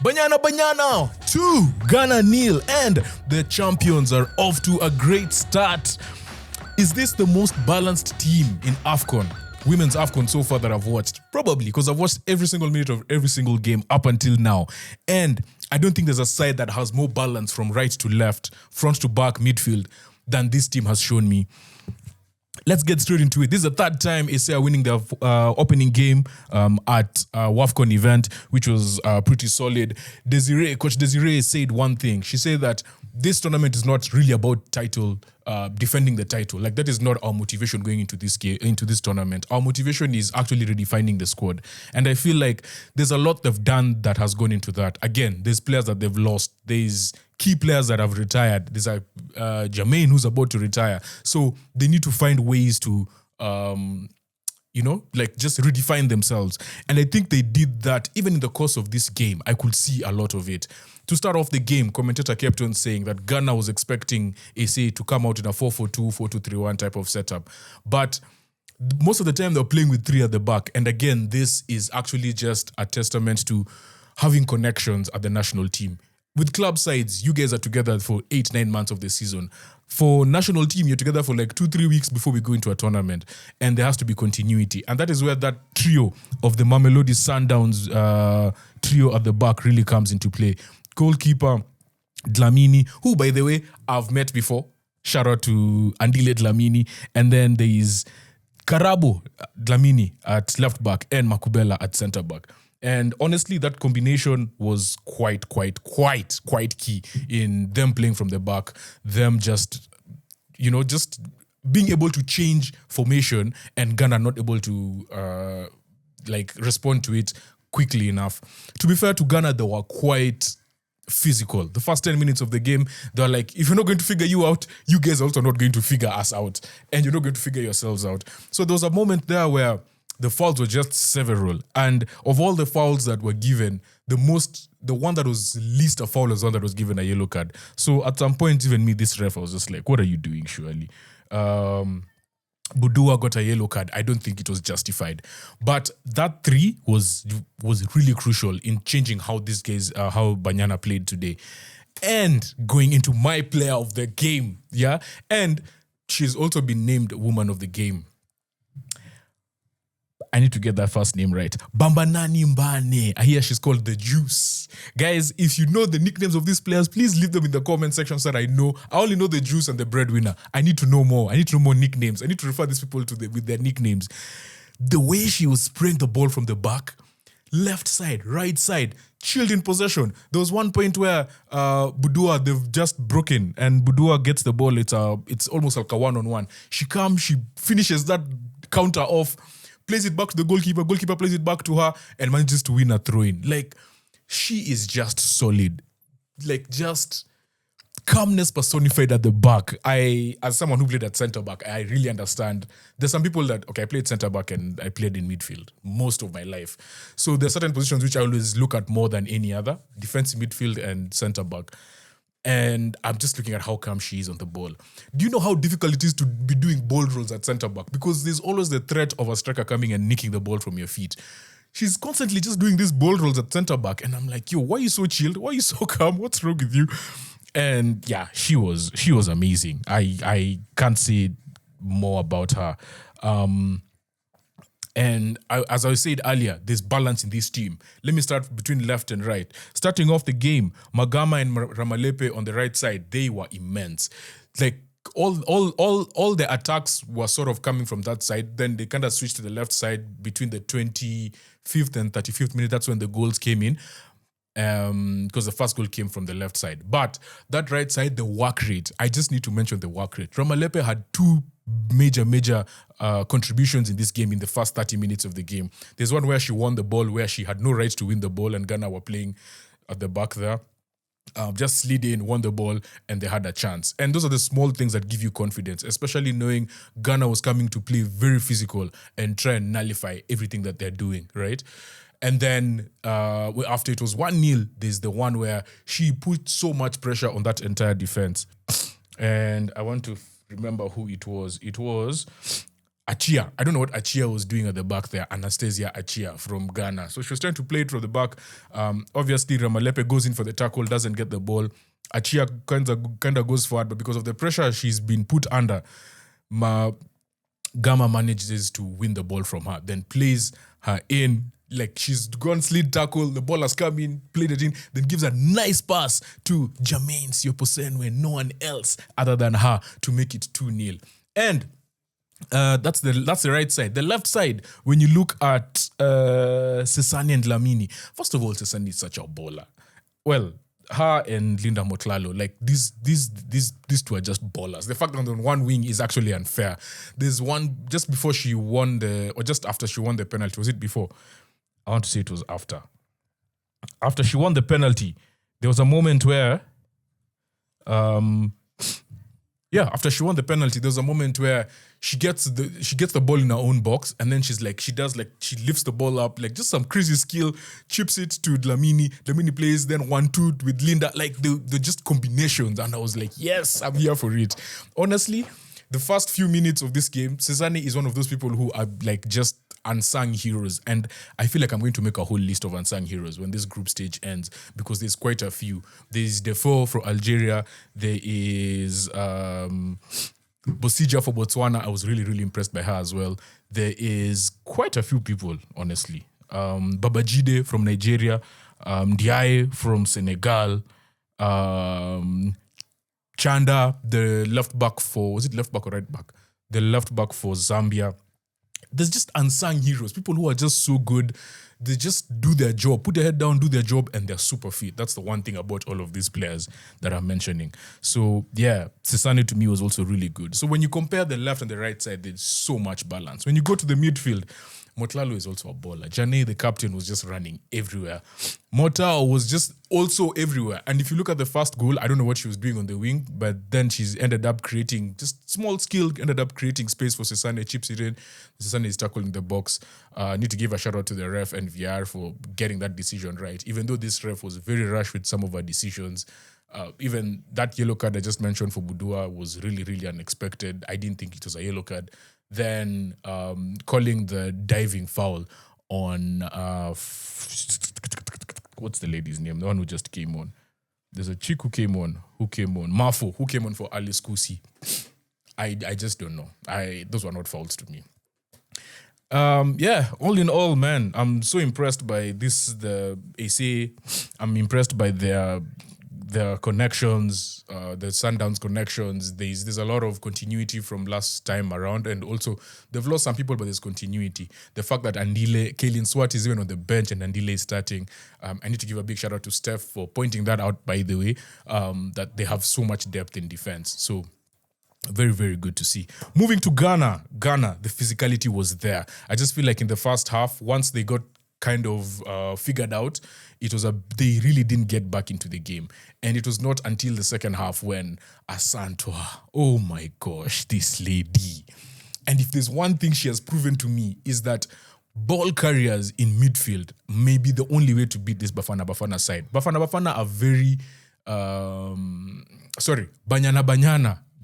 Banyana Banyana 2, Ghana nil, and the champions are off to a great start. Is this the most balanced team in AFCON? Women's AFCON so far that I've watched? Probably, because I've watched every single minute of every single game up until now. And I don't think there's a side that has more balance from right to left, front to back, midfield than this team has shown me. Let's get straight into it. This is the third time SA are winning their opening game at WAFCON event, which was pretty solid. Coach Desiree said one thing. She said that this tournament is not really about title, defending the title. Like, that is not our motivation going into this game, into this tournament. Our motivation is actually redefining the squad. And I feel like there's a lot they've done that has gone into that. Again, there's players that they've lost. There's key players that have retired. There's JERMAINE who's about to retire. So they need to find ways to, just redefine themselves. And I think they did that even in the course of this game. I could see a lot of it. To start off the game, commentator kept on saying that Ghana was expecting SA to come out in a 4-4-2, 4-2-3-1 type of setup. But most of the time, they're playing with 3 at the back. And again, this is actually just a testament to having connections at the national team. With club sides, you guys are together for 8-9 months of the season. For national team, you're together for like 2-3 weeks before we go into a tournament. And there has to be continuity. And that is where that trio of the Mamelodi Sundowns trio at the back really comes into play. Goalkeeper Dlamini, who, by the way, I've met before. Shout out to Andile Dlamini. And then there is Karabo Dlamini at left back and Makubela at centre back. And honestly, that combination was quite key in them playing from the back, them just being able to change formation and Ghana not able to respond to it quickly enough. To be fair to Ghana, they were quite physical. The first 10 minutes of the game, they're like, if you're not going to figure you out, you guys are also not going to figure us out. And you're not going to figure yourselves out. So there was a moment there where the fouls were just several. And of all the fouls that were given, the one that was least a foul was the one that was given a yellow card. So at some point, even me, this ref, I was just like, what are you doing, surely? Budua got a yellow card. I don't think it was justified. But that 3 was really crucial in changing how these guys, how Banyana played today. And going into my player of the game, yeah? And she's also been named Woman of the Game. I need to get that first name right. Bambanani Mbane. I hear she's called the Juice. Guys, if you know the nicknames of these players, please leave them in the comment section so that I know. I only know the Juice and the Breadwinner. I need to know more. I need to know more nicknames. I need to refer these people to with their nicknames. The way she was spraying the ball from the back, left side, right side, chilled in possession. There was one point where Budua, they've just broken, and Budua gets the ball. It's almost like a 1-on-1. She comes, she finishes that counter off, plays it back to the goalkeeper plays it back to her, and manages to win a throw-in. Like, she is just solid. Like, just calmness personified at the back. As someone who played at centre-back, I really understand. There's some people that, I played centre-back and I played in midfield most of my life. So there's certain positions which I always look at more than any other, defensive midfield and centre-back. And I'm just looking at how calm she is on the ball. Do you know how difficult it is to be doing ball rolls at centre-back? Because there's always the threat of a striker coming and nicking the ball from your feet. She's constantly just doing these ball rolls at centre-back. And I'm like, yo, why are you so chilled? Why are you so calm? What's wrong with you? And yeah, she was amazing. I can't say more about her. And as I said earlier, there's balance in this team. Let me start between left and right. Starting off the game, Magama and Ramalepe on the right side, they were immense. Like, all the attacks were sort of coming from that side. Then they kind of switched to the left side between the 25th and 35th minute. That's when the goals came in. Because the first goal came from the left side. But that right side, the work rate, I just need to mention the work rate. Ramalepe had 2 major contributions in this game in the first 30 minutes of the game. There's one where she won the ball, where she had no right to win the ball, and Ghana were playing at the back there. Just slid in, won the ball, and they had a chance. And those are the small things that give you confidence, especially knowing Ghana was coming to play very physical and try and nullify everything that they're doing, right? And then after it was 1-0, there's the one where she put so much pressure on that entire defense. And I want to remember who it was. It was Achia. I don't know what Achia was doing at the back there. Anastasia Achia from Ghana. So she was trying to play it from the back. Obviously, Ramalepe goes in for the tackle, doesn't get the ball. Achia kind of goes forward, but because of the pressure she's been put under, Gama manages to win the ball from her, then plays her in. Like she's gone slid tackle, the ball has come in, played it in, then gives a nice pass to Jermaine SEOPOSENWE, no one else other than her, to make it 2-0. And that's the right side. The left side, when you look at Sesani and Dlamini, first of all, Sesani is such a baller. Well, her and Linda MOTHLALO, like these two are just ballers. The fact that on one wing is actually unfair. There's one just before she won or just after she won the penalty. Was it before? I want to say it was after. After she won the penalty, there was a moment where, after she won the penalty, there was a moment where she gets the ball in her own box, and then she lifts the ball up, like just some crazy skill, chips it to Dlamini. Dlamini plays then 1-2 with Linda, like the just combinations, and I was like, yes, I'm here for it. Honestly, the first few minutes of this game, Sesani is one of those people who are like just unsung heroes, and I feel like I'm going to make a whole list of unsung heroes when this group stage ends, because there's quite a few. There's Defoe from Algeria. There is Bosija for Botswana. I was really, really impressed by her as well. There is quite a few people, honestly. Babajide from Nigeria, Ndiaye from Senegal, Chanda, the left back for, was it left back or right back? The left back for Zambia. There's just unsung heroes, people who are just so good. They just do their job, put their head down, do their job, and they're super fit. That's the one thing about all of these players that I'm mentioning. So yeah, Sesani to me was also really good. So when you compare the left and the right side, there's so much balance. When you go to the midfield, MOTHLALO is also a baller. Janae, the captain, was just running everywhere. Mota was just also everywhere. And if you look at the first goal, I don't know what she was doing on the wing, but then she's ended up creating just small skill, ended up creating space for Sesani, chips it in. Sesani is tackling the box. Need to give a shout out to the ref and VR for getting that decision right. Even though this ref was very rash with some of her decisions, even that yellow card I just mentioned for Budua was really, really unexpected. I didn't think it was a yellow card. Then calling the diving foul on what's the lady's name? The one who just came on. There's a chick who came on. Mafo, who came on for Alice Kusi. I just don't know. Those were not fouls to me. All in all, man, I'm so impressed by the AC. I'm impressed by their connections, the Sundowns connections. There's a lot of continuity from last time around, and also they've lost some people, but there's continuity. The fact that Kaylin Swart is even on the bench and Andile is starting. I need to give a big shout out to Steph for pointing that out, by the way, that they have so much depth in defense. So very, very good to see. Moving to Ghana, the physicality was there. I just feel like in the first half, once they got kind of figured out, they really didn't get back into the game. And it was not until the second half when Asantwa, oh my gosh, this lady. And if there's one thing she has proven to me, is that ball carriers in midfield may be the only way to beat this Bafana side. Bafana are very, Banyana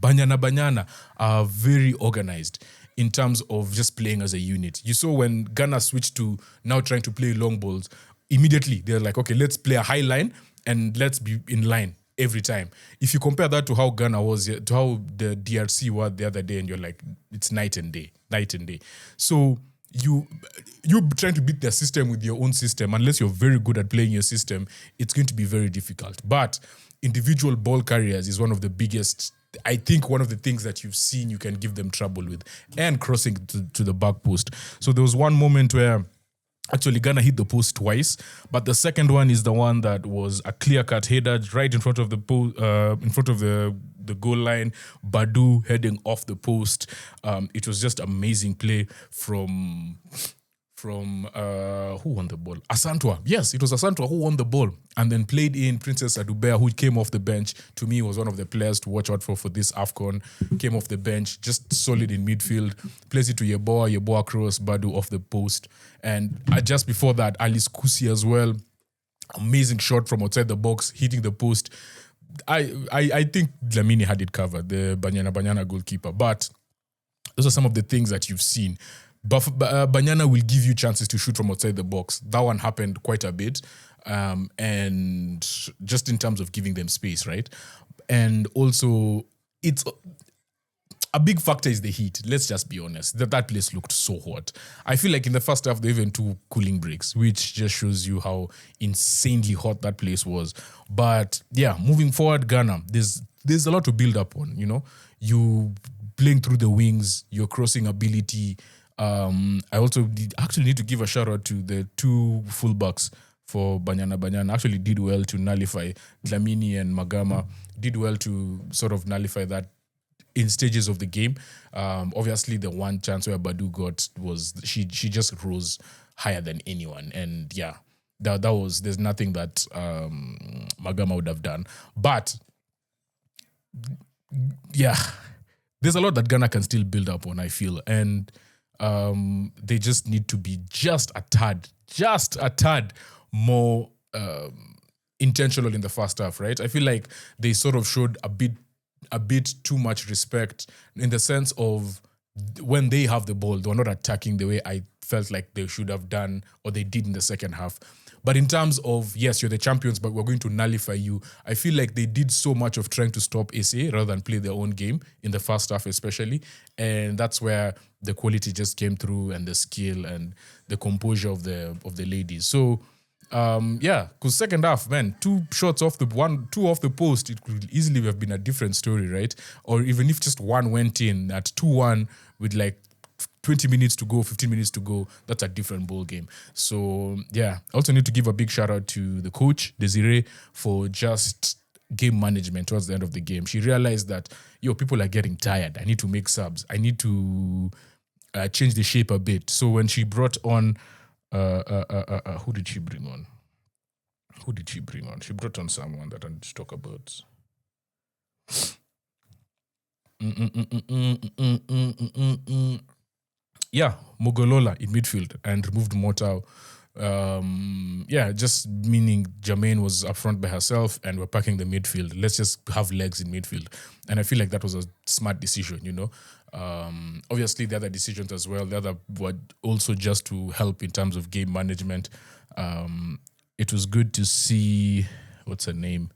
Banyana are very organized in terms of just playing as a unit. You saw when Ghana switched to now trying to play long balls, immediately they're like, okay, let's play a high line and let's be in line every time. If you compare that to how Ghana was, to how the DRC were the other day, and you're like, it's night and day. So you trying to beat their system with your own system, unless you're very good at playing your system, it's going to be very difficult. But individual ball carriers is one of the biggest, I think, one of the things that you've seen you can give them trouble with, and crossing to the back post. So there was one moment where actually Ghana hit the post twice, but the second one is the one that was a clear-cut header right in front of the goal line. Badu heading off the post. It was just amazing play from who won the ball? Asantwa. Yes, it was Asantwa who won the ball and then played in Princess Adubea, who came off the bench. To me, was one of the players to watch out for this AFCON. Came off the bench, just solid in midfield. Plays it to Yeboah cross, Badu off the post. And just before that, Alice Kusi as well. Amazing shot from outside the box, hitting the post. I think Dlamini had it covered, the Banyana goalkeeper. But Those are some of the things that you've seen. But Banyana will give you chances to shoot from outside the box. That one happened quite a bit. And just in terms of giving them space, right? And also, it's a big factor is the heat. Let's just be honest. That place looked so hot. I feel like in the first half, they even 2 cooling breaks, which just shows you how insanely hot that place was. But yeah, moving forward, Ghana, there's a lot to build up on, you know? You playing through the wings, your crossing ability. I also actually need to give a shout out to the 2 fullbacks for Banyana Banyana. Actually did well to nullify Dlamini and Magama. Did well to sort of nullify that in stages of the game. Obviously, the one chance where Badu got was she just rose higher than anyone. And yeah, that was, there's nothing that Magama would have done. But yeah, there's a lot that Ghana can still build up on, I feel. And they just need to be just a tad more intentional in the first half, right? I feel like they sort of showed a bit too much respect in the sense of when they have the ball, they're not attacking the way I felt like they should have done or they did in the second half. But in terms of, yes, you're the champions, but we're going to nullify you, I feel like they did so much of trying to stop SA rather than play their own game in the first half especially. And that's where the quality just came through and the skill and the composure of the ladies. So, yeah, because second half, man, 2 shots off 2 off the post, it could easily have been a different story, right? Or even if just one went in at 2-1 with like 20 minutes to go, 15 minutes to go, that's a different ball game. So, yeah, I also need to give a big shout out to the coach, Desiree, for just game management towards the end of the game. She realized that, people are getting tired. I need to make subs. I need to change the shape a bit. So when she brought on, who did she bring on? She brought on someone that I need to talk about. Yeah, Mogolola in midfield and removed Motao. Just meaning Jermaine was up front by herself and we're packing the midfield. Let's just have legs in midfield. And I feel like that was a smart decision, Obviously, the other decisions as well, the other were also just to help in terms of game management. It was good to see, what's her name?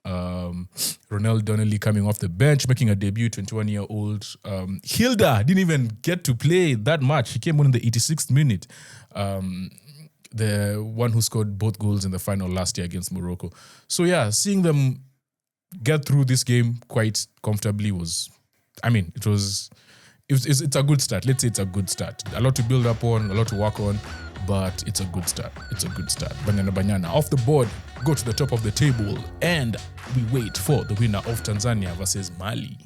Ronelle Donnelly coming off the bench, making a debut, 21-year-old. Hilda didn't even get to play that much. She came on in the 86th minute. The one who scored both goals in the final last year against Morocco. So yeah, seeing them get through this game quite comfortably it's a good start. Let's say it's a good start. A lot to build up on, a lot to work on, but it's a good start. Banyana Banyana off the board, go to the top of the table, and we wait for the winner of Tanzania versus Mali.